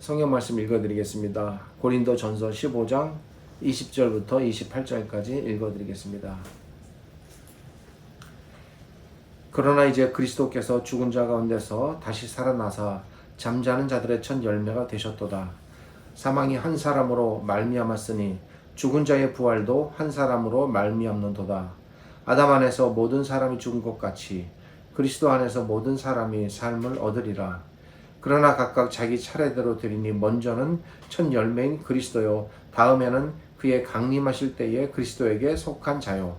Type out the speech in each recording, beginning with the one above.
성경 말씀 읽어드리겠습니다. 고린도전서 15장 20절부터 28절까지 읽어드리겠습니다. 그러나 이제 그리스도께서 죽은 자 가운데서 다시 살아나사 잠자는 자들의 첫 열매가 되셨도다. 사망이 한 사람으로 말미암았으니 죽은 자의 부활도 한 사람으로 말미암는도다. 아담 안에서 모든 사람이 죽은 것 같이 그리스도 안에서 모든 사람이 삶을 얻으리라. 그러나 각각 자기 차례대로 드리니 먼저는 첫 열매인 그리스도요, 다음에는 그의 강림하실 때에 그리스도에게 속한 자요,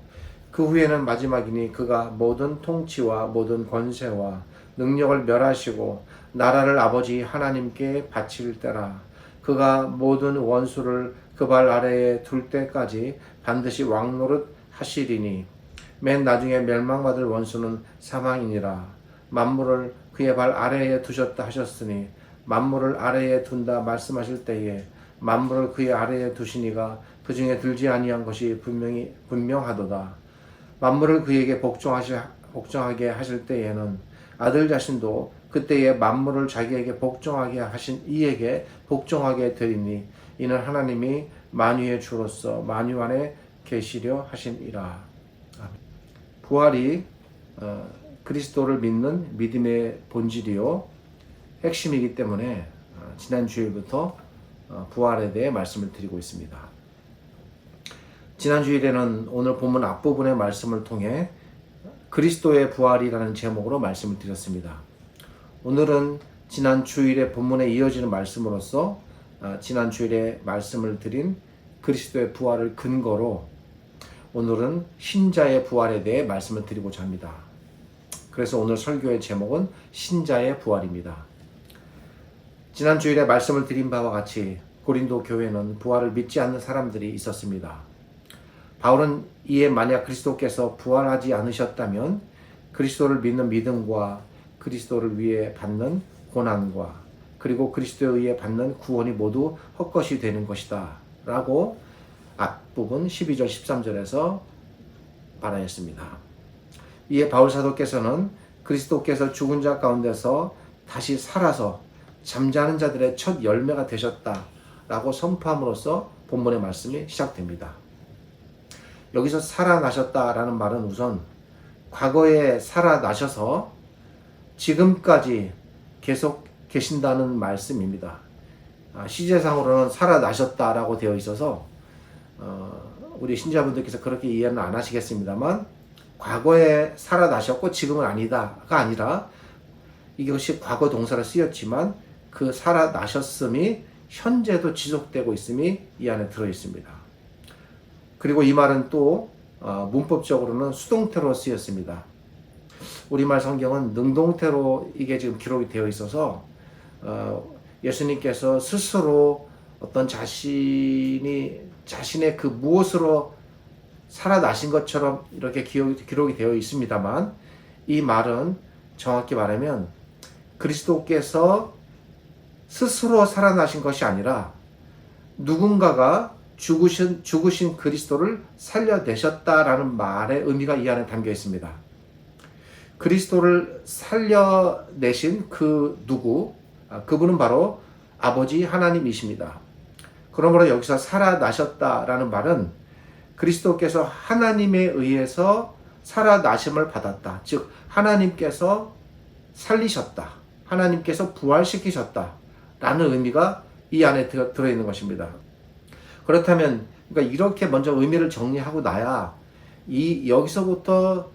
그 후에는 마지막이니 그가 모든 통치와 모든 권세와 능력을 멸하시고 나라를 아버지 하나님께 바칠 때라. 그가 모든 원수를 그 발 아래에 둘 때까지 반드시 왕노릇 하시리니 맨 나중에 멸망받을 원수는 사망이니라. 만물을 그의 발 아래에 두셨다 하셨으니 만물을 아래에 둔다 말씀하실 때에 만물을 그의 아래에 두시니가 그 중에 들지 아니한 것이 분명하도다. 만물을 그에게 복종하게 하실 때에는 아들 자신도 그때에 만물을 자기에게 복종하게 하신 이에게 복종하게 되리니 이는 하나님이 만유의 주로서 만유 안에 계시려 하심이라. 부활이 그리스도를 믿는 믿음의 본질이요 핵심이기 때문에 지난 주일부터 부활에 대해 말씀을 드리고 있습니다. 지난 주일에는 오늘 본문 앞부분의 말씀을 통해 그리스도의 부활이라는 제목으로 말씀을 드렸습니다. 오늘은 지난 주일의 본문에 이어지는 말씀으로서 지난 주일에 말씀을 드린 그리스도의 부활을 근거로 오늘은 신자의 부활에 대해 말씀을 드리고자 합니다. 그래서 오늘 설교의 제목은 신자의 부활입니다. 지난 주일에 말씀을 드린 바와 같이 고린도 교회는 부활을 믿지 않는 사람들이 있었습니다. 바울은 이에 만약 그리스도께서 부활하지 않으셨다면 그리스도를 믿는 믿음과 그리스도를 위해 받는 고난과 그리고 그리스도에 의해 받는 구원이 모두 헛것이 되는 것이다 라고 앞부분 12절 13절에서 말하였습니다. 이에 바울 사도께서는 그리스도께서 죽은 자 가운데서 다시 살아서 잠자는 자들의 첫 열매가 되셨다라고 선포함으로써 본문의 말씀이 시작됩니다. 여기서 살아나셨다라는 말은 우선 과거에 살아나셔서 지금까지 계속 계신다는 말씀입니다. 시제상으로는 살아나셨다라고 되어 있어서 우리 신자분들께서 그렇게 이해는 안 하시겠습니다만 과거에 살아나셨고 지금은 아니다가 아니라 이것이 과거 동사로 쓰였지만 그 살아나셨음이 현재도 지속되고 있음이 이 안에 들어있습니다. 그리고 이 말은 또 문법적으로는 수동태로 쓰였습니다. 우리말 성경은 능동태로 이게 지금 기록이 되어 있어서 예수님께서 스스로 어떤 자신의 그 무엇으로 살아나신 것처럼 이렇게 기록이 되어 있습니다만 이 말은 정확히 말하면 그리스도께서 스스로 살아나신 것이 아니라 누군가가 죽으신 그리스도를 살려내셨다라는 말의 의미가 이 안에 담겨 있습니다. 그리스도를 살려내신 그 그분은 바로 아버지 하나님이십니다. 그러므로 여기서 살아나셨다라는 말은 그리스도께서 하나님에 의해서 살아나심을 받았다. 즉 하나님께서 살리셨다. 하나님께서 부활시키셨다. 라는 의미가 이 안에 들어있는 것입니다. 그렇다면 그러니까 이렇게 먼저 의미를 정리하고 나야 여기서부터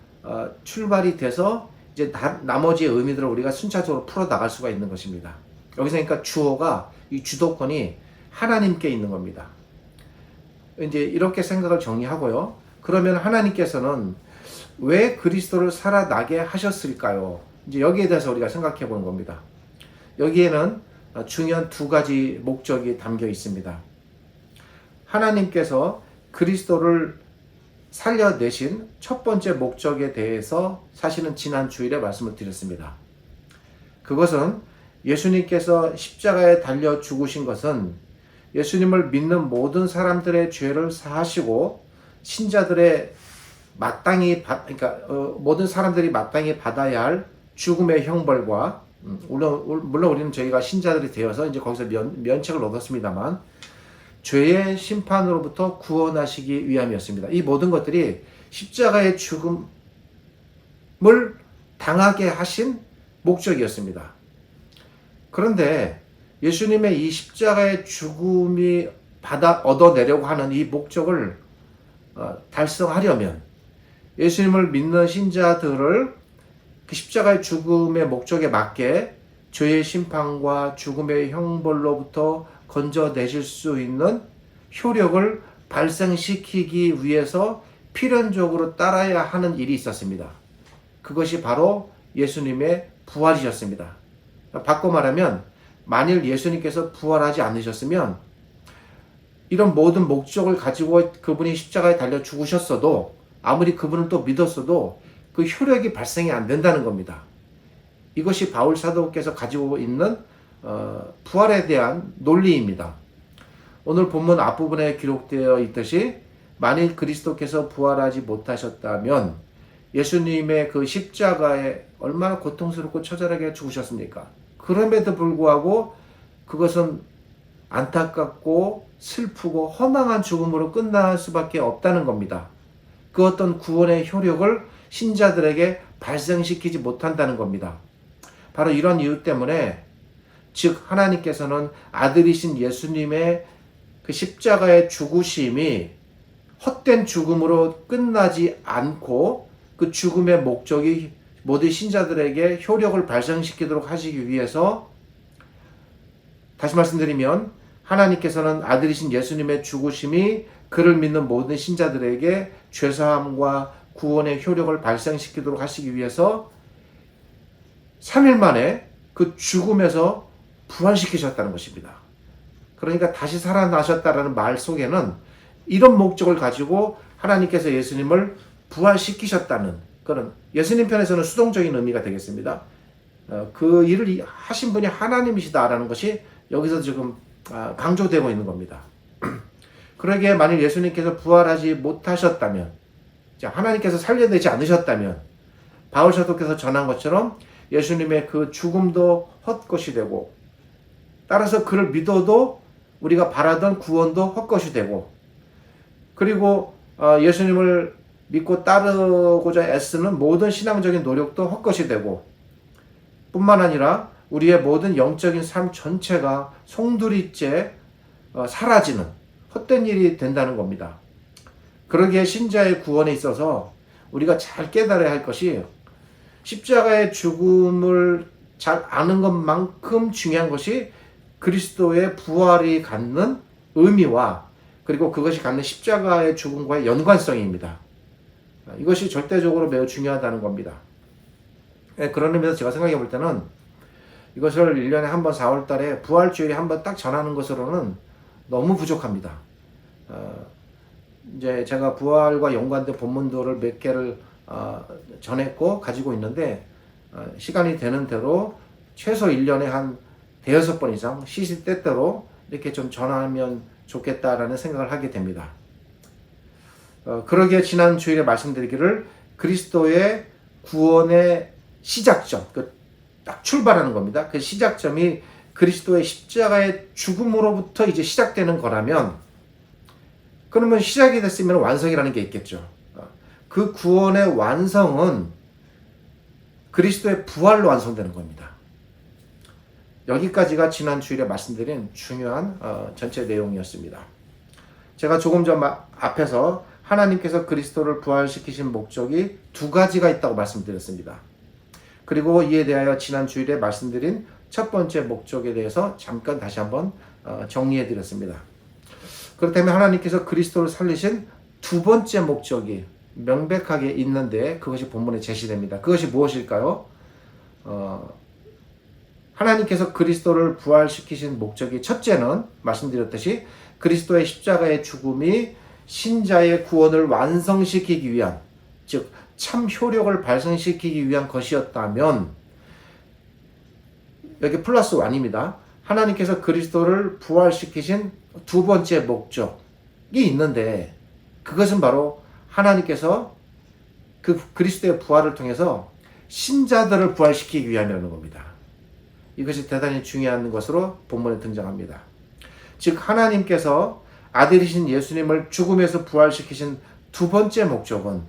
출발이 돼서 이제 나머지의 의미들을 우리가 순차적으로 풀어 나갈 수가 있는 것입니다. 여기서 그러니까 주어가 이 주도권이 하나님께 있는 겁니다. 이제 이렇게 생각을 정리하고요. 그러면 하나님께서는 왜 그리스도를 살아나게 하셨을까요? 이제 여기에 대해서 우리가 생각해 보는 겁니다. 여기에는 중요한 두 가지 목적이 담겨 있습니다. 하나님께서 그리스도를 살려내신 첫 번째 목적에 대해서 사실은 지난 주일에 말씀을 드렸습니다. 그것은 예수님께서 십자가에 달려 죽으신 것은 예수님을 믿는 모든 사람들의 죄를 사하시고 신자들의 모든 사람들이 마땅히 받아야 할 죽음의 형벌과 물론 우리는 저희가 신자들이 되어서 이제 거기서 면책을 얻었습니다만 죄의 심판으로부터 구원하시기 위함이었습니다. 이 모든 것들이 십자가의 죽음을 당하게 하신 목적이었습니다. 그런데 예수님의 이 십자가의 죽음이 얻어내려고 하는 이 목적을 달성하려면 예수님을 믿는 신자들을 그 십자가의 죽음의 목적에 맞게 죄의 심판과 죽음의 형벌로부터 건져내실 수 있는 효력을 발생시키기 위해서 필연적으로 따라야 하는 일이 있었습니다. 그것이 바로 예수님의 부활이셨습니다. 바꿔 말하면 만일 예수님께서 부활하지 않으셨으면 이런 모든 목적을 가지고 그분이 십자가에 달려 죽으셨어도 아무리 그분을 또 믿었어도 그 효력이 발생이 안 된다는 겁니다. 이것이 바울 사도께서 가지고 있는 부활에 대한 논리입니다. 오늘 본문 앞부분에 기록되어 있듯이 만일 그리스도께서 부활하지 못하셨다면 예수님의 그 십자가에 얼마나 고통스럽고 처절하게 죽으셨습니까? 그럼에도 불구하고 그것은 안타깝고 슬프고 허망한 죽음으로 끝날 수밖에 없다는 겁니다. 그 어떤 구원의 효력을 신자들에게 발생시키지 못한다는 겁니다. 바로 이런 이유 때문에 즉 하나님께서는 아들이신 예수님의 그 십자가의 죽으심이 헛된 죽음으로 끝나지 않고 그 죽음의 목적이 모든 신자들에게 효력을 발생시키도록 하시기 위해서 다시 말씀드리면 하나님께서는 아들이신 예수님의 죽으심이 그를 믿는 모든 신자들에게 죄사함과 구원의 효력을 발생시키도록 하시기 위해서 3일 만에 그 죽음에서 부활시키셨다는 것입니다. 그러니까 다시 살아나셨다라는 말 속에는 이런 목적을 가지고 하나님께서 예수님을 부활시키셨다는 그런 예수님 편에서는 수동적인 의미가 되겠습니다. 그 일을 하신 분이 하나님이시다라는 것이 여기서 지금 강조되고 있는 겁니다. 그러기에 만일 예수님께서 부활하지 못하셨다면 하나님께서 살려내지 않으셨다면 바울 사도께서 전한 것처럼 예수님의 그 죽음도 헛것이 되고 따라서 그를 믿어도 우리가 바라던 구원도 헛것이 되고 그리고 예수님을 믿고 따르고자 애쓰는 모든 신앙적인 노력도 헛것이 되고 뿐만 아니라 우리의 모든 영적인 삶 전체가 송두리째 사라지는 헛된 일이 된다는 겁니다. 그러기에 신자의 구원에 있어서 우리가 잘 깨달아야 할 것이 십자가의 죽음을 잘 아는 것만큼 중요한 것이 그리스도의 부활이 갖는 의미와 그리고 그것이 갖는 십자가의 죽음과의 연관성입니다. 이것이 절대적으로 매우 중요하다는 겁니다. 그런 의미에서 제가 생각해 볼 때는 이것을 1년에 한 번 4월 달에 부활주일에 한 번 딱 전하는 것으로는 너무 부족합니다. 이제 제가 부활과 연관된 본문들을 몇 개를 전했고 가지고 있는데 시간이 되는 대로 최소 1년에 한 대여섯 번 이상 시시때때로 이렇게 좀 전하면 좋겠다라는 생각을 하게 됩니다. 그러기에 지난 주일에 말씀드리기를 그리스도의 구원의 시작점, 딱 출발하는 겁니다. 그 시작점이 그리스도의 십자가의 죽음으로부터 이제 시작되는 거라면 그러면 시작이 됐으면 완성이라는 게 있겠죠. 그 구원의 완성은 그리스도의 부활로 완성되는 겁니다. 여기까지가 지난 주일에 말씀드린 중요한 전체 내용이었습니다. 제가 조금 전 앞에서 하나님께서 그리스도를 부활시키신 목적이 두 가지가 있다고 말씀드렸습니다. 그리고 이에 대하여 지난 주일에 말씀드린 첫 번째 목적에 대해서 잠깐 다시 한번 정리해 드렸습니다. 그렇다면 하나님께서 그리스도를 살리신 두 번째 목적이 명백하게 있는데 그것이 본문에 제시됩니다. 그것이 무엇일까요? 하나님께서 그리스도를 부활시키신 목적이 첫째는 말씀드렸듯이 그리스도의 십자가의 죽음이 신자의 구원을 완성시키기 위한 즉 참 효력을 발생시키기 위한 것이었다면 여기 플러스 1입니다. 하나님께서 그리스도를 부활시키신 두 번째 목적이 있는데 그것은 바로 하나님께서 그 그리스도의 부활을 통해서 신자들을 부활시키기 위함이라는 겁니다. 이것이 대단히 중요한 것으로 본문에 등장합니다. 즉 하나님께서 아들이신 예수님을 죽음에서 부활시키신 두 번째 목적은,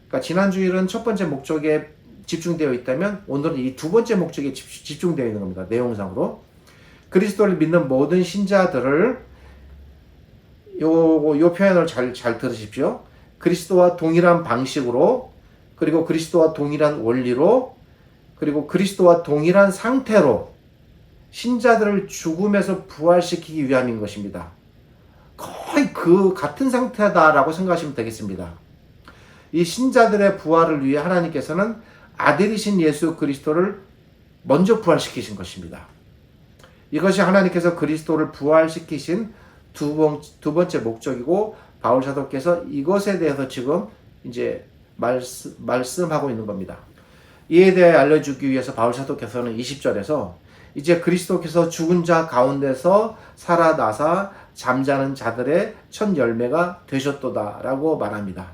그러니까 지난 주일은 첫 번째 목적에 집중되어 있다면 오늘은 이 두 번째 목적에 집중되어 있는 겁니다. 내용상으로 그리스도를 믿는 모든 신자들을, 요 표현을 잘 들으십시오. 그리스도와 동일한 방식으로, 그리고 그리스도와 동일한 원리로, 그리고 그리스도와 동일한 상태로 신자들을 죽음에서 부활시키기 위함인 것입니다. 거의 그 같은 상태다라고 생각하시면 되겠습니다. 이 신자들의 부활을 위해 하나님께서는 아들이신 예수 그리스도를 먼저 부활시키신 것입니다. 이것이 하나님께서 그리스도를 부활시키신 두 번째 목적이고, 바울 사도께서 이것에 대해서 지금 이제 말씀하고 있는 겁니다. 이에 대해 알려주기 위해서 바울 사도께서는 20절에서 이제 그리스도께서 죽은 자 가운데서 살아나사 잠자는 자들의 첫 열매가 되셨도다 라고 말합니다.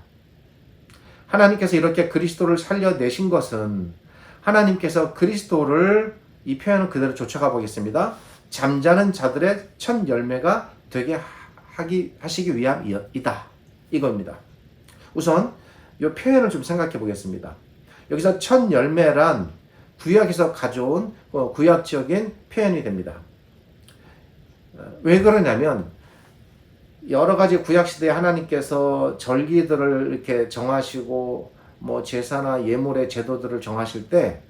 하나님께서 이렇게 그리스도를 살려내신 것은, 하나님께서 그리스도를, 이 표현은 그대로 쫓아가 보겠습니다. 잠자는 자들의 첫 열매가 되게 하시기 위함이다, 이겁니다. 우선 이 표현을 좀 생각해 보겠습니다. 여기서 첫 열매란 구약에서 가져온 구약적인 표현이 됩니다. 왜 그러냐면 여러 가지 구약시대에 하나님께서 절기들을 이렇게 정하시고 뭐 제사나 예물의 제도들을 정하실 때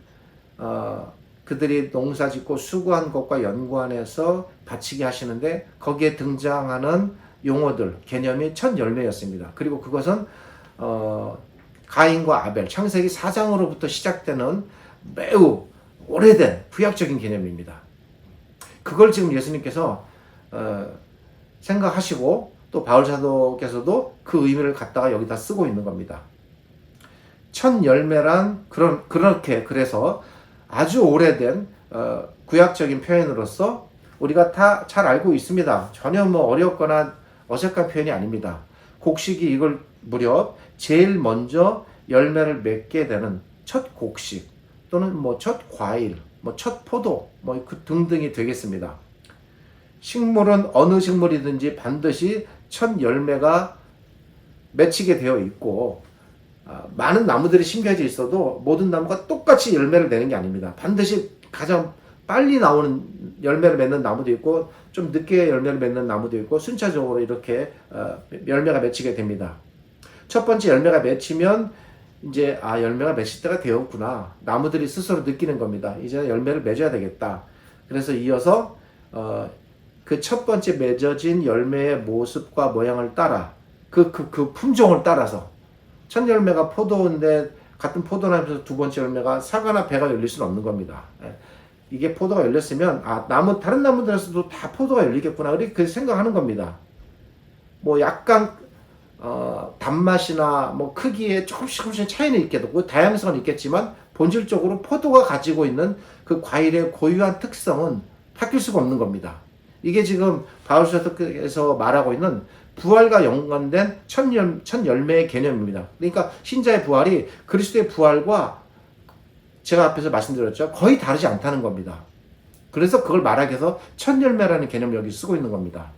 그들이 농사 짓고 수고한 것과 연관해서 바치게 하시는데, 거기에 등장하는 용어들, 개념이 첫 열매였습니다. 그리고 그것은 가인과 아벨, 창세기 4장으로부터 시작되는 매우 오래된 구약적인 개념입니다. 그걸 지금 예수님께서 생각하시고, 또 바울 사도께서도 그 의미를 갖다가 여기다 쓰고 있는 겁니다. 첫 열매란 그래서 아주 오래된 구약적인 표현으로서 우리가 다 잘 알고 있습니다. 전혀 뭐 어렵거나 어색한 표현이 아닙니다. 곡식이 이걸 무렵 제일 먼저 열매를 맺게 되는 첫 곡식, 또는 뭐 첫 과일, 뭐 첫 포도, 뭐 그 등등이 되겠습니다. 식물은 어느 식물이든지 반드시 첫 열매가 맺히게 되어 있고, 많은 나무들이 심겨져 있어도 모든 나무가 똑같이 열매를 내는 게 아닙니다. 반드시 가장 빨리 나오는 열매를 맺는 나무도 있고, 좀 늦게 열매를 맺는 나무도 있고, 순차적으로 이렇게 열매가 맺히게 됩니다. 첫 번째 열매가 맺히면 이제 열매가 맺힐 때가 되었구나, 나무들이 스스로 느끼는 겁니다. 이제 열매를 맺어야 되겠다. 그래서 이어서 그 첫 번째 맺어진 열매의 모습과 모양을 따라, 그 품종을 따라서, 첫 열매가 포도인데 같은 포도나무에서 두 번째 열매가 사과나 배가 열릴 수는 없는 겁니다. 이게 포도가 열렸으면 다른 나무들에서도 다 포도가 열리겠구나, 이렇게 생각하는 겁니다. 뭐 약간 단맛이나 뭐 크기에 조금씩 차이는 있겠고 다양성은 있겠지만, 본질적으로 포도가 가지고 있는 그 과일의 고유한 특성은 바뀔 수가 없는 겁니다. 이게 지금 바울 사도께서 말하고 있는 부활과 연관된 첫 열매의 개념입니다. 그러니까 신자의 부활이 그리스도의 부활과, 제가 앞에서 말씀드렸죠, 거의 다르지 않다는 겁니다. 그래서 그걸 말하기 위해서 첫 열매라는 개념을 여기 쓰고 있는 겁니다.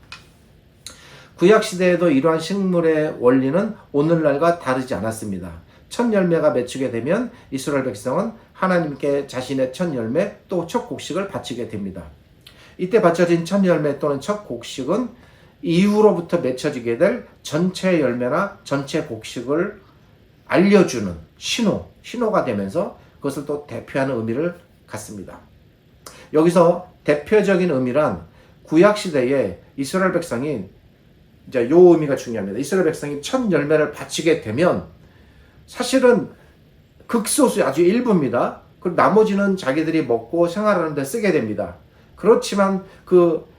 구약시대에도 이러한 식물의 원리는 오늘날과 다르지 않았습니다. 첫 열매가 맺히게 되면 이스라엘 백성은 하나님께 자신의 첫 열매, 또 첫 곡식을 바치게 됩니다. 이때 바쳐진 첫 열매 또는 첫 곡식은 이후로부터 맺혀지게 될 전체 열매나 전체 곡식을 알려주는 신호가 되면서 그것을 또 대표하는 의미를 갖습니다. 여기서 대표적인 의미란, 구약시대에 이스라엘 백성이, 이제 요 의미가 중요합니다. 이스라엘 백성이 첫 열매를 바치게 되면 사실은 극소수, 아주 일부입니다. 그리고 나머지는 자기들이 먹고 생활하는 데 쓰게 됩니다. 그렇지만 그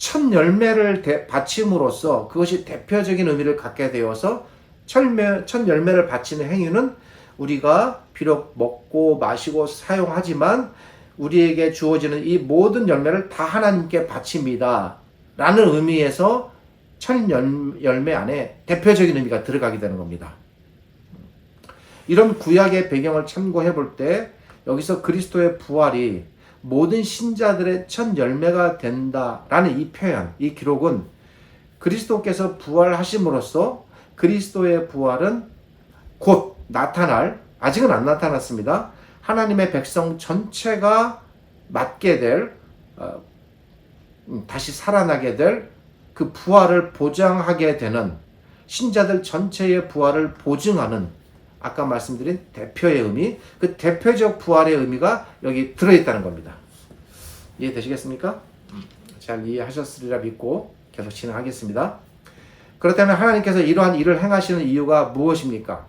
첫 열매를 바침으로써 그것이 대표적인 의미를 갖게 되어서 첫 열매를 바치는 행위는 우리가 비록 먹고 마시고 사용하지만 우리에게 주어지는 이 모든 열매를 다 하나님께 바칩니다 라는 의미에서 첫 열매 안에 대표적인 의미가 들어가게 되는 겁니다. 이런 구약의 배경을 참고해 볼 때 여기서 그리스도의 부활이 모든 신자들의 첫 열매가 된다라는 이 표현, 이 기록은 그리스도께서 부활하심으로써 그리스도의 부활은 곧 나타날, 아직은 안 나타났습니다. 하나님의 백성 전체가 맞게 될, 다시 살아나게 될 그 부활을 보장하게 되는, 신자들 전체의 부활을 보증하는, 아까 말씀드린 대표의 의미, 그 대표적 부활의 의미가 여기 들어있다는 겁니다. 이해되시겠습니까? 잘 이해하셨으리라 믿고 계속 진행하겠습니다. 그렇다면 하나님께서 이러한 일을 행하시는 이유가 무엇입니까?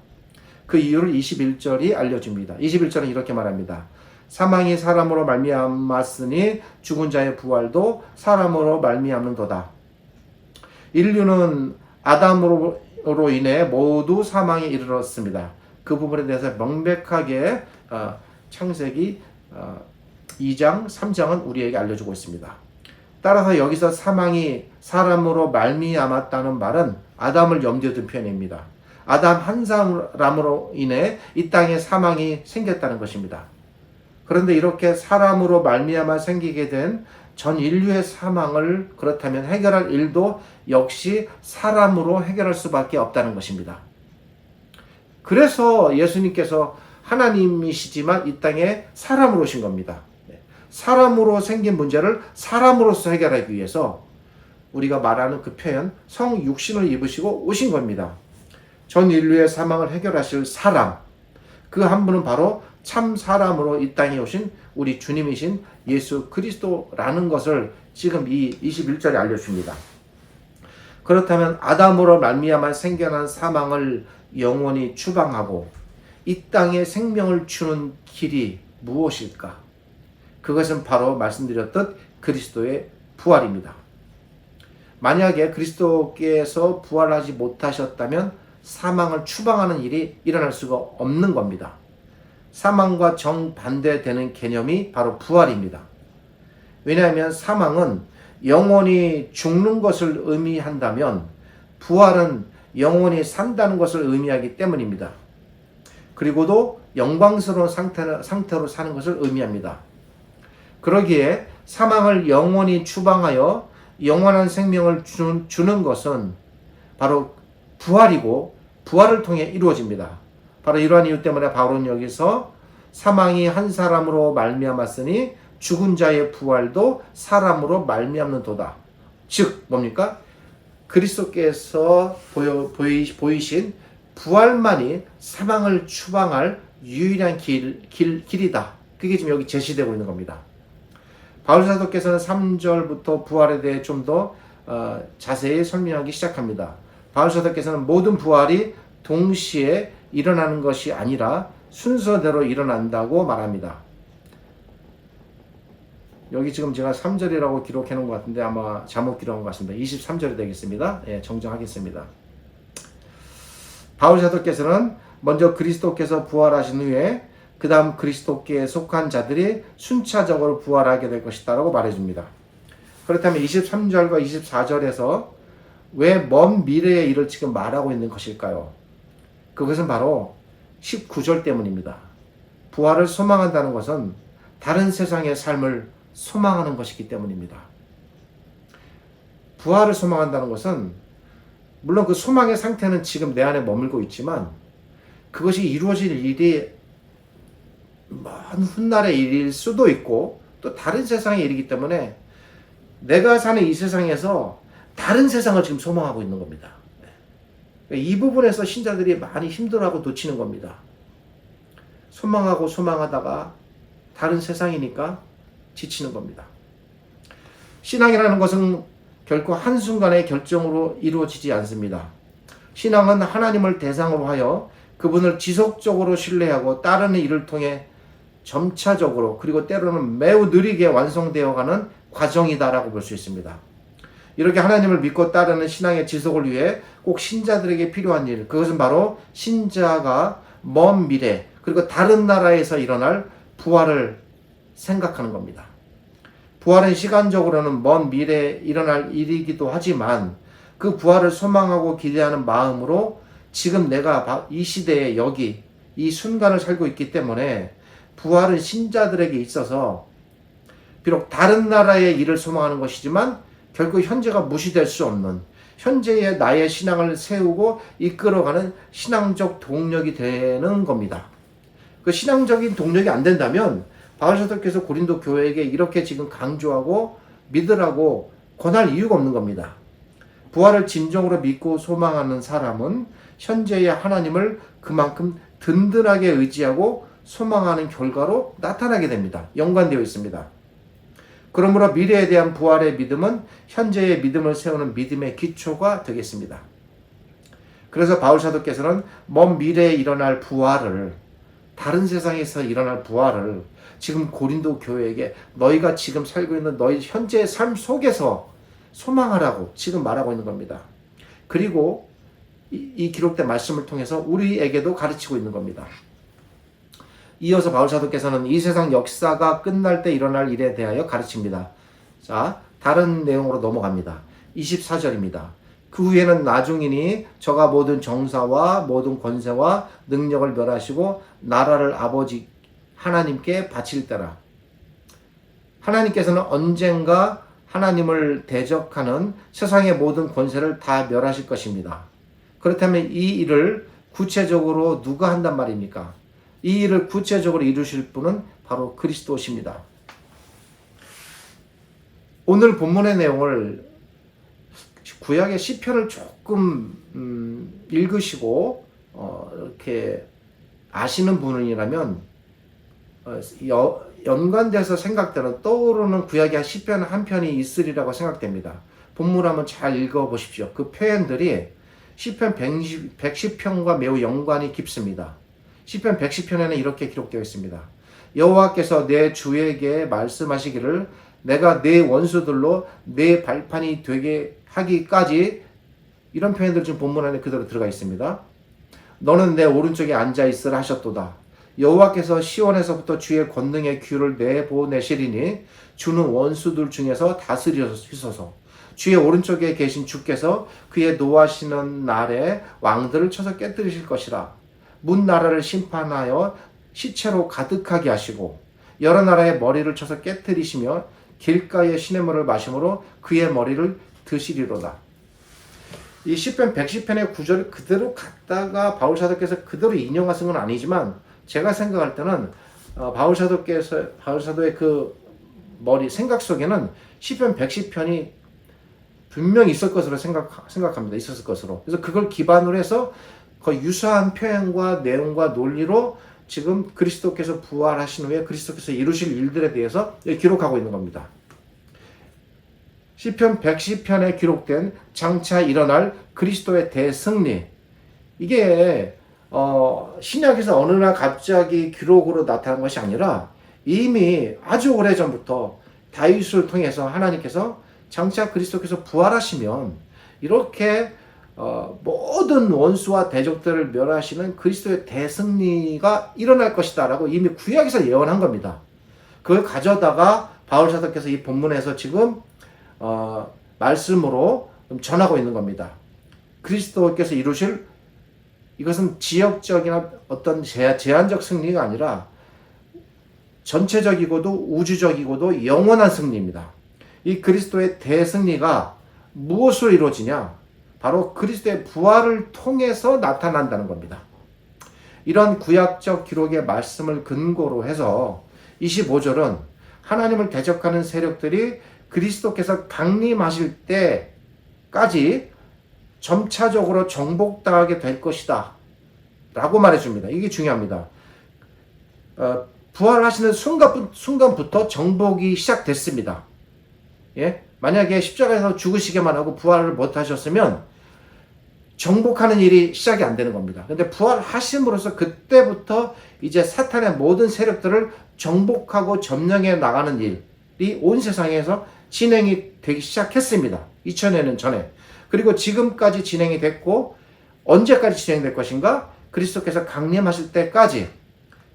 그 이유를 21절이 알려줍니다. 21절은 이렇게 말합니다. 사망이 사람으로 말미암았으니 죽은 자의 부활도 사람으로 말미암는도다. 인류는 아담으로 인해 모두 사망에 이르렀습니다. 그 부분에 대해서 명백하게 창세기 2장, 3장은 우리에게 알려주고 있습니다. 따라서 여기서 사망이 사람으로 말미암았다는 말은 아담을 염두에 둔 표현입니다. 아담 한 사람으로 인해 이 땅에 사망이 생겼다는 것입니다. 그런데 이렇게 사람으로 말미암아 생기게 된 전 인류의 사망을 그렇다면 해결할 일도 역시 사람으로 해결할 수밖에 없다는 것입니다. 그래서 예수님께서 하나님이시지만 이 땅에 사람으로 오신 겁니다. 사람으로 생긴 문제를 사람으로서 해결하기 위해서 우리가 말하는 그 표현, 성육신을 입으시고 오신 겁니다. 전 인류의 사망을 해결하실 사람, 그 한 분은 바로 참 사람으로 이 땅에 오신 우리 주님이신 예수 그리스도라는 것을 지금 이 21절에 알려줍니다. 그렇다면 아담으로 말미암아 생겨난 사망을 영원히 추방하고 이 땅에 생명을 주는 길이 무엇일까? 그것은 바로 말씀드렸던 그리스도의 부활입니다. 만약에 그리스도께서 부활하지 못하셨다면 사망을 추방하는 일이 일어날 수가 없는 겁니다. 사망과 정반대되는 개념이 바로 부활입니다. 왜냐하면 사망은 영원히 죽는 것을 의미한다면 부활은 영원히 산다는 것을 의미하기 때문입니다. 그리고도 영광스러운 상태로 사는 것을 의미합니다. 그러기에 사망을 영원히 추방하여 영원한 생명을 주는 것은 바로 부활이고 부활을 통해 이루어집니다. 바로 이러한 이유 때문에 바울은 여기서 사망이 한 사람으로 말미암았으니 죽은 자의 부활도 사람으로 말미암는도다. 즉 뭡니까? 그리스도께서 보이신 부활만이 사망을 추방할 유일한 길이다. 그게 지금 여기 제시되고 있는 겁니다. 바울 사도께서는 3절부터 부활에 대해 좀 더 자세히 설명하기 시작합니다. 바울 사도께서는 모든 부활이 동시에 일어나는 것이 아니라 순서대로 일어난다고 말합니다. 여기 지금 제가 3절이라고 기록해 놓은 것 같은데 아마 잘못 기록한 것 같습니다. 23절이 되겠습니다. 예, 정정하겠습니다. 바울 사도께서는 먼저 그리스도께서 부활하신 후에 그 다음 그리스도께 속한 자들이 순차적으로 부활하게 될 것이다 라고 말해줍니다. 그렇다면 23절과 24절에서 왜 먼 미래의 일을 지금 말하고 있는 것일까요? 그것은 바로 19절 때문입니다. 부활을 소망한다는 것은 다른 세상의 삶을 소망하는 것이기 때문입니다. 부활을 소망한다는 것은 물론 그 소망의 상태는 지금 내 안에 머물고 있지만 그것이 이루어질 일이 먼 훗날의 일일 수도 있고 또 다른 세상의 일이기 때문에 내가 사는 이 세상에서 다른 세상을 지금 소망하고 있는 겁니다. 이 부분에서 신자들이 많이 힘들어하고 놓치는 겁니다. 소망하고 소망하다가 다른 세상이니까 지치는 겁니다. 신앙이라는 것은 결코 한순간의 결정으로 이루어지지 않습니다. 신앙은 하나님을 대상으로 하여 그분을 지속적으로 신뢰하고 따르는 일을 통해 점차적으로 그리고 때로는 매우 느리게 완성되어가는 과정이다라고 볼 수 있습니다. 이렇게 하나님을 믿고 따르는 신앙의 지속을 위해 꼭 신자들에게 필요한 일, 그것은 바로 신자가 먼 미래 그리고 다른 나라에서 일어날 부활을 생각하는 겁니다. 부활은 시간적으로는 먼 미래에 일어날 일이기도 하지만 그 부활을 소망하고 기대하는 마음으로 지금 내가 이 시대에 여기 이 순간을 살고 있기 때문에 부활은 신자들에게 있어서 비록 다른 나라의 일을 소망하는 것이지만 결국 현재가 무시될 수 없는 현재의 나의 신앙을 세우고 이끌어가는 신앙적 동력이 되는 겁니다. 그 신앙적인 동력이 안 된다면 바울 사도께서 고린도 교회에게 이렇게 지금 강조하고 믿으라고 권할 이유가 없는 겁니다. 부활을 진정으로 믿고 소망하는 사람은 현재의 하나님을 그만큼 든든하게 의지하고 소망하는 결과로 나타나게 됩니다. 연관되어 있습니다. 그러므로 미래에 대한 부활의 믿음은 현재의 믿음을 세우는 믿음의 기초가 되겠습니다. 그래서 바울 사도께서는 먼 미래에 일어날 부활을, 다른 세상에서 일어날 부활을 지금 고린도 교회에게 너희가 지금 살고 있는 너희 현재의 삶 속에서 소망하라고 지금 말하고 있는 겁니다. 그리고 이 기록된 말씀을 통해서 우리에게도 가르치고 있는 겁니다. 이어서 바울 사도께서는 이 세상 역사가 끝날 때 일어날 일에 대하여 가르칩니다. 자, 다른 내용으로 넘어갑니다. 24절입니다. 그 후에는 나중이니 저가 모든 정사와 모든 권세와 능력을 멸하시고 나라를 아버지 하나님께 바칠 때라. 하나님께서는 언젠가 하나님을 대적하는 세상의 모든 권세를 다 멸하실 것입니다. 그렇다면 이 일을 구체적으로 누가 한단 말입니까? 이 일을 구체적으로 이루실 분은 바로 그리스도십니다. 오늘 본문의 내용을 구약의 시편을 조금 읽으시고 이렇게 아시는 분이라면 연관돼서 생각되는 떠오르는 구약의 시편 한 편이 있으리라고 생각됩니다. 본문 한번 잘 읽어보십시오. 그 표현들이 시편 110편과 매우 연관이 깊습니다. 시편 110편에는 이렇게 기록되어 있습니다. 여호와께서 내 주에게 말씀하시기를 내가 내 원수들로 내 발판이 되게 하기까지, 이런 표현들 지금 본문 안에 그대로 들어가 있습니다. 너는 내 오른쪽에 앉아 있으라 하셨도다. 여호와께서 시온에서부터 주의 권능의 귀를 내보내시리니 주는 원수들 중에서 다스리소서. 주의 오른쪽에 계신 주께서 그의 노하시는 날에 왕들을 쳐서 깨뜨리실 것이라. 문 나라를 심판하여 시체로 가득하게 하시고 여러 나라의 머리를 쳐서 깨뜨리시며 길가의 시냇물을 마심으로 그의 머리를 드시리로다. 이 시편 110편의 구절을 그대로 갖다가 바울 사도께서 그대로 인용하신 건 아니지만 제가 생각할 때는 바울 사도의 그 생각 속에는 시편 110편이 분명히 있을 것으로 생각합니다. 있었을 것으로. 그래서 그걸 기반으로 해서 거의 유사한 표현과 내용과 논리로 지금 그리스도께서 부활하신 후에 그리스도께서 이루실 일들에 대해서 기록하고 있는 겁니다. 시편 110편에 기록된 장차 일어날 그리스도의 대승리, 이게 신약에서 어느 날 갑자기 기록으로 나타난 것이 아니라 이미 아주 오래전부터 다윗을 통해서 하나님께서 장차 그리스도께서 부활하시면 이렇게 모든 원수와 대적들을 멸하시는 그리스도의 대승리가 일어날 것이다 라고 이미 구약에서 예언한 겁니다. 그걸 가져다가 바울 사도께서 이 본문에서 지금 말씀으로 전하고 있는 겁니다. 그리스도께서 이루실, 이것은 지역적이나 어떤 제한적 승리가 아니라 전체적이고도 우주적이고도 영원한 승리입니다. 이 그리스도의 대승리가 무엇으로 이루어지냐? 바로 그리스도의 부활을 통해서 나타난다는 겁니다. 이런 구약적 기록의 말씀을 근거로 해서 25절은 하나님을 대적하는 세력들이 그리스도께서 강림하실 때까지 점차적으로 정복당하게 될 것이다 라고 말해줍니다. 이게 중요합니다. 부활하시는 순간부터 정복이 시작됐습니다. 예? 만약에 십자가에서 죽으시게만 하고 부활을 못하셨으면 정복하는 일이 시작이 안 되는 겁니다. 근데 부활하심으로써 그때부터 이제 사탄의 모든 세력들을 정복하고 점령해 나가는 일이 온 세상에서 진행이 되기 시작했습니다. 2000년 전에. 그리고 지금까지 진행이 됐고, 언제까지 진행될 것인가? 그리스도께서 강림하실 때까지,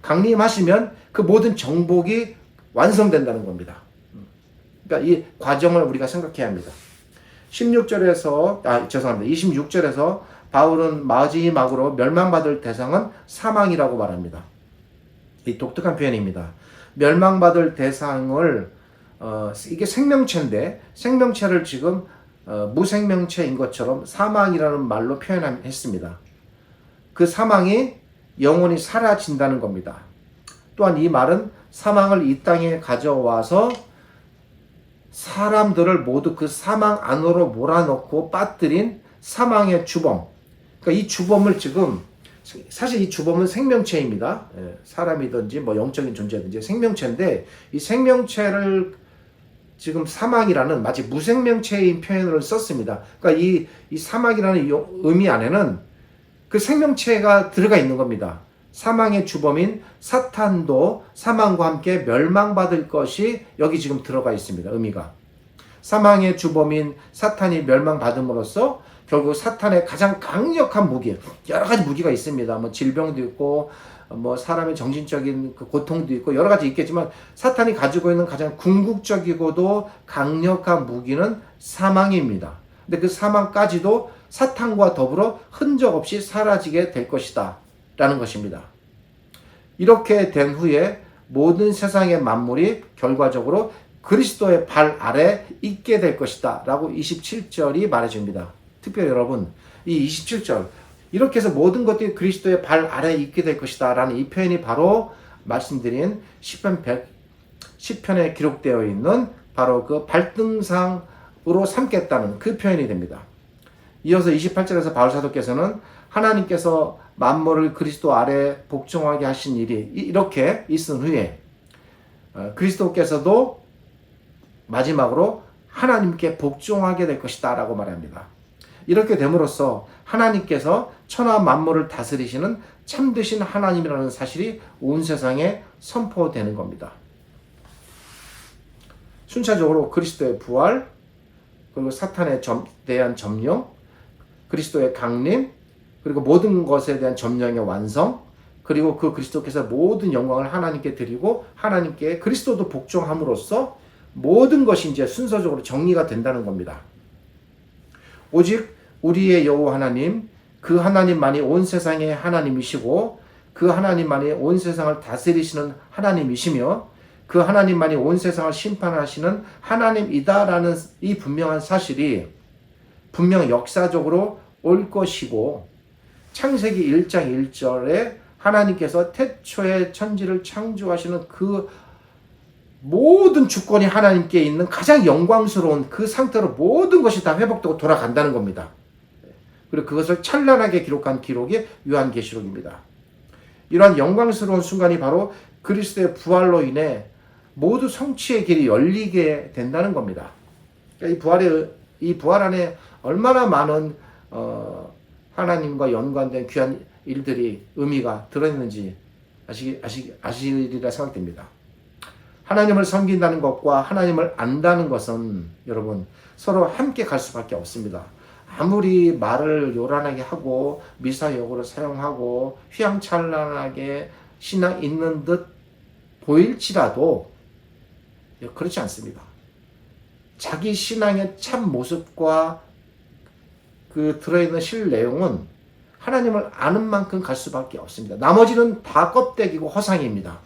강림하시면 그 모든 정복이 완성된다는 겁니다. 그러니까 이 과정을 우리가 생각해야 합니다. 26절에서 바울은 마지막으로 멸망받을 대상은 사망이라고 말합니다. 이 독특한 표현입니다. 멸망받을 대상을 이게 생명체인데 생명체를 지금 무생명체인 것처럼 사망이라는 말로 표현했습니다. 그 사망이 영원히 사라진다는 겁니다. 또한 이 말은 사망을 이 땅에 가져와서 사람들을 모두 그 사망 안으로 몰아넣고 빠뜨린 사망의 주범. 그러니까 이 주범을 지금 사실 이 주범은 생명체입니다. 사람이든지 뭐 영적인 존재든지 생명체인데 이 생명체를 지금 사망이라는 마치 무생명체인 표현을 썼습니다. 그러니까 이 사망이라는 의미 안에는 그 생명체가 들어가 있는 겁니다. 사망의 주범인 사탄도 사망과 함께 멸망받을 것이 여기 지금 들어가 있습니다. 의미가. 사망의 주범인 사탄이 멸망받음으로써 결국 사탄의 가장 강력한 무기, 여러 가지 무기가 있습니다. 뭐 질병도 있고, 뭐 사람의 정신적인 그 고통도 있고 여러 가지 있겠지만 사탄이 가지고 있는 가장 궁극적이고도 강력한 무기는 사망입니다. 근데 그 사망까지도 사탄과 더불어 흔적 없이 사라지게 될 것이다 라는 것입니다. 이렇게 된 후에 모든 세상의 만물이 결과적으로 그리스도의 발 아래 있게 될 것이다 라고 27절이 말해줍니다. 특별히 여러분 이 27절 이렇게 해서 모든 것들이 그리스도의 발 아래에 있게 될 것이다 라는 이 표현이 바로 말씀드린 시편에 기록되어 있는 바로 그 발등상으로 삼겠다는 그 표현이 됩니다. 이어서 28절에서 바울 사도께서는 하나님께서 만물을 그리스도 아래 복종하게 하신 일이 이렇게 있은 후에 그리스도께서도 마지막으로 하나님께 복종하게 될 것이다 라고 말합니다. 이렇게 됨으로써 하나님께서 천하 만물을 다스리시는 참되신 하나님이라는 사실이 온 세상에 선포되는 겁니다. 순차적으로 그리스도의 부활, 그리고 사탄에 대한 점령, 그리스도의 강림, 그리고 모든 것에 대한 점령의 완성, 그리고 그 그리스도께서 모든 영광을 하나님께 드리고 하나님께 그리스도도 복종함으로써 모든 것이 이제 순서적으로 정리가 된다는 겁니다. 오직 우리의 여호와 하나님, 그 하나님만이 온 세상의 하나님이시고 그 하나님만이 온 세상을 다스리시는 하나님이시며 그 하나님만이 온 세상을 심판하시는 하나님이다라는 이 분명한 사실이 분명 역사적으로 올 것이고 창세기 1장 1절에 하나님께서 태초에 천지를 창조하시는 그 모든 주권이 하나님께 있는 가장 영광스러운 그 상태로 모든 것이 다 회복되고 돌아간다는 겁니다. 그리고 그것을 찬란하게 기록한 기록이 요한계시록입니다. 이러한 영광스러운 순간이 바로 그리스도의 부활로 인해 모두 성취의 길이 열리게 된다는 겁니다. 그러니까 이 부활 안에 얼마나 많은 하나님과 연관된 귀한 일들이 의미가 들어있는지 아시리라 생각됩니다. 하나님을 섬긴다는 것과 하나님을 안다는 것은 여러분 서로 함께 갈 수밖에 없습니다. 아무리 말을 요란하게 하고 미사여구를 사용하고 휘황찬란하게 신앙 있는 듯 보일지라도 그렇지 않습니다. 자기 신앙의 참 모습과 그 들어있는 실 내용은 하나님을 아는 만큼 갈 수밖에 없습니다. 나머지는 다 껍데기고 허상입니다.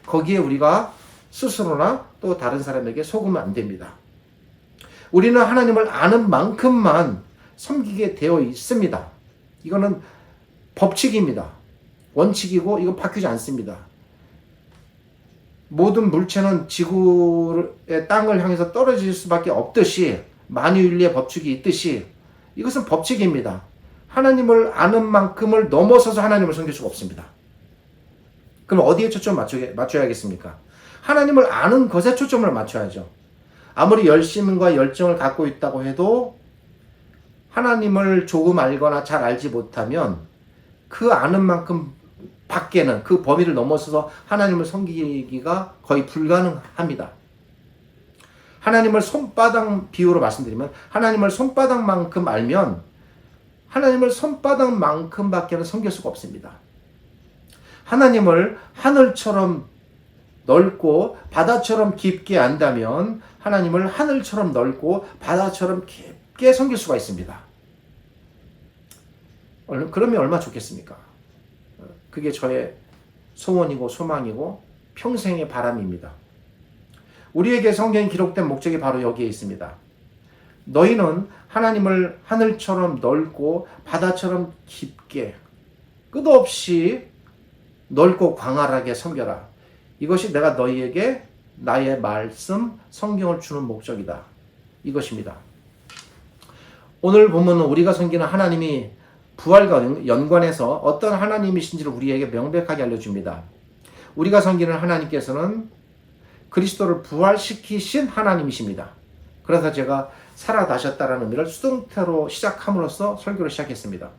거기에 우리가 스스로나 또 다른 사람에게 속으면 안 됩니다. 우리는 하나님을 아는 만큼만 섬기게 되어 있습니다. 이거는 법칙입니다. 원칙이고 이건 바뀌지 않습니다. 모든 물체는 지구의 땅을 향해서 떨어질 수밖에 없듯이 만유인류의 법칙이 있듯이 이것은 법칙입니다. 하나님을 아는 만큼을 넘어서서 하나님을 섬길 수가 없습니다. 그럼 어디에 초점을 맞춰야겠습니까? 하나님을 아는 것에 초점을 맞춰야죠. 아무리 열심과 열정을 갖고 있다고 해도 하나님을 조금 알거나 잘 알지 못하면 그 아는 만큼 밖에는 그 범위를 넘어서서 하나님을 섬기기가 거의 불가능합니다. 하나님을 손바닥 비유로 말씀드리면 하나님을 손바닥만큼 알면 하나님을 손바닥만큼밖에는 섬길 수가 없습니다. 하나님을 하늘처럼 넓고 바다처럼 깊게 안다면 하나님을 하늘처럼 넓고 바다처럼 깊게 섬길 수가 있습니다. 그러면 얼마나 좋겠습니까? 그게 저의 소원이고 소망이고 평생의 바람입니다. 우리에게 성경에 기록된 목적이 바로 여기에 있습니다. 너희는 하나님을 하늘처럼 넓고 바다처럼 깊게 끝없이 넓고 광활하게 섬겨라. 이것이 내가 너희에게 나의 말씀, 성경을 주는 목적이다. 이것입니다. 오늘 본문은 우리가 섬기는 하나님이 부활과 연관해서 어떤 하나님이신지를 우리에게 명백하게 알려줍니다. 우리가 섬기는 하나님께서는 그리스도를 부활시키신 하나님이십니다. 그래서 제가 살아나셨다라는 의미를 수동태로 시작함으로써 설교를 시작했습니다.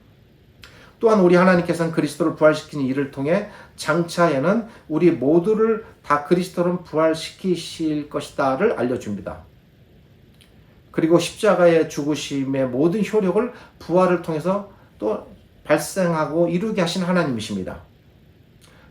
또한 우리 하나님께서는 그리스도를 부활시키는 일을 통해 장차에는 우리 모두를 다 그리스도로 부활시키실 것이다를 알려줍니다. 그리고 십자가의 죽으심의 모든 효력을 부활을 통해서 또 발생하고 이루게 하신 하나님이십니다.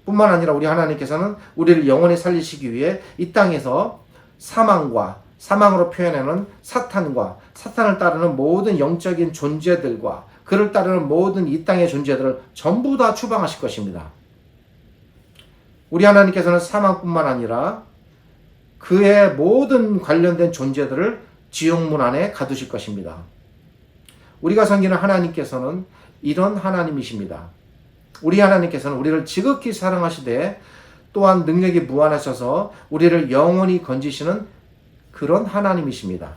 뿐만 아니라 우리 하나님께서는 우리를 영원히 살리시기 위해 이 땅에서 사망으로 표현하는 사탄과 사탄을 따르는 모든 영적인 존재들과 그를 따르는 모든 이 땅의 존재들을 전부 다 추방하실 것입니다. 우리 하나님께서는 사망뿐만 아니라 그의 모든 관련된 존재들을 지옥문 안에 가두실 것입니다. 우리가 섬기는 하나님께서는 이런 하나님이십니다. 우리 하나님께서는 우리를 지극히 사랑하시되 또한 능력이 무한하셔서 우리를 영원히 건지시는 그런 하나님이십니다.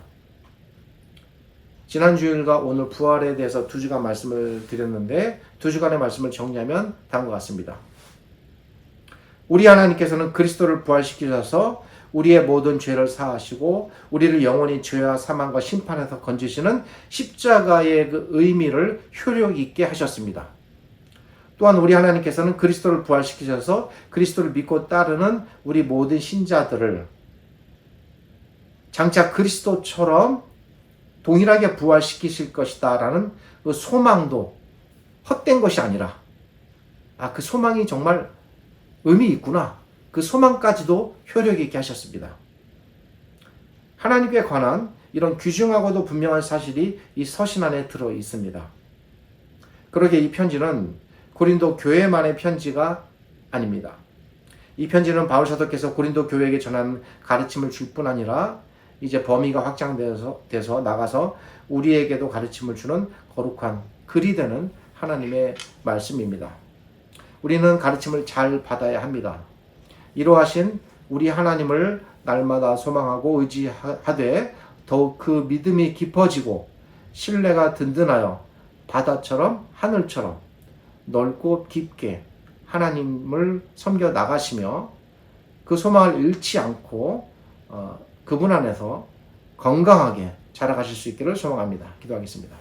지난 주일과 오늘 부활에 대해서 2주간 말씀을 드렸는데 2주간의 말씀을 정리하면 다음과 같습니다. 우리 하나님께서는 그리스도를 부활시키셔서 우리의 모든 죄를 사하시고 우리를 영원히 죄와 사망과 심판에서 건지시는 십자가의 그 의미를 효력 있게 하셨습니다. 또한 우리 하나님께서는 그리스도를 부활시키셔서 그리스도를 믿고 따르는 우리 모든 신자들을 장차 그리스도처럼 동일하게 부활시키실 것이다 라는 그 소망도 헛된 것이 아니라 그 소망이 정말 의미 있구나. 그 소망까지도 효력 있게 하셨습니다. 하나님께 관한 이런 귀중하고도 분명한 사실이 이 서신 안에 들어 있습니다. 그러게 이 편지는 고린도 교회만의 편지가 아닙니다. 이 편지는 바울 사도께서 고린도 교회에게 전한 가르침을 줄 뿐 아니라 이제 범위가 확장돼서 나가서 우리에게도 가르침을 주는 거룩한 글이 되는 하나님의 말씀입니다. 우리는 가르침을 잘 받아야 합니다. 이러하신 우리 하나님을 날마다 소망하고 의지하되 더욱 그 믿음이 깊어지고 신뢰가 든든하여 바다처럼 하늘처럼 넓고 깊게 하나님을 섬겨 나가시며 그 소망을 잃지 않고 그분 안에서 건강하게 자라가실 수 있기를 소망합니다. 기도하겠습니다.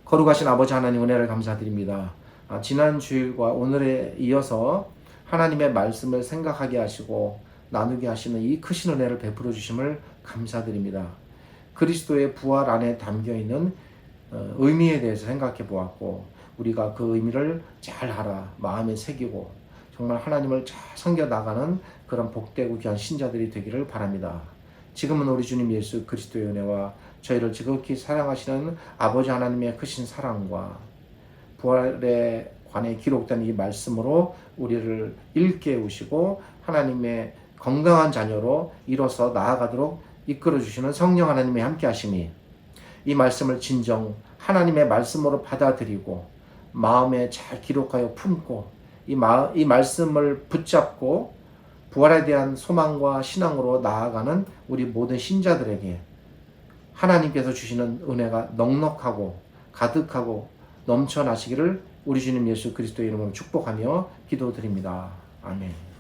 거룩하신 아버지 하나님 은혜를 감사드립니다. 지난 주일과 오늘에 이어서 하나님의 말씀을 생각하게 하시고 나누게 하시는 이 크신 은혜를 베풀어 주심을 감사드립니다. 그리스도의 부활 안에 담겨있는 의미에 대해서 생각해 보았고 우리가 그 의미를 잘 알아 마음에 새기고 정말 하나님을 잘 섬겨 나가는 그런 복되고 귀한 신자들이 되기를 바랍니다. 지금은 우리 주님 예수 그리스도의 은혜와 저희를 지극히 사랑하시는 아버지 하나님의 크신 사랑과 부활에 관해 기록된 이 말씀으로 우리를 일깨우시고 하나님의 건강한 자녀로 이뤄서 나아가도록 이끌어 주시는 성령 하나님의 함께 하심이 이 말씀을 진정 하나님의 말씀으로 받아들이고 마음에 잘 기록하여 품고 이 말씀을 붙잡고 부활에 대한 소망과 신앙으로 나아가는 우리 모든 신자들에게 하나님께서 주시는 은혜가 넉넉하고 가득하고 넘쳐나시기를 우리 주님 예수 그리스도의 이름으로 축복하며 기도드립니다. 아멘.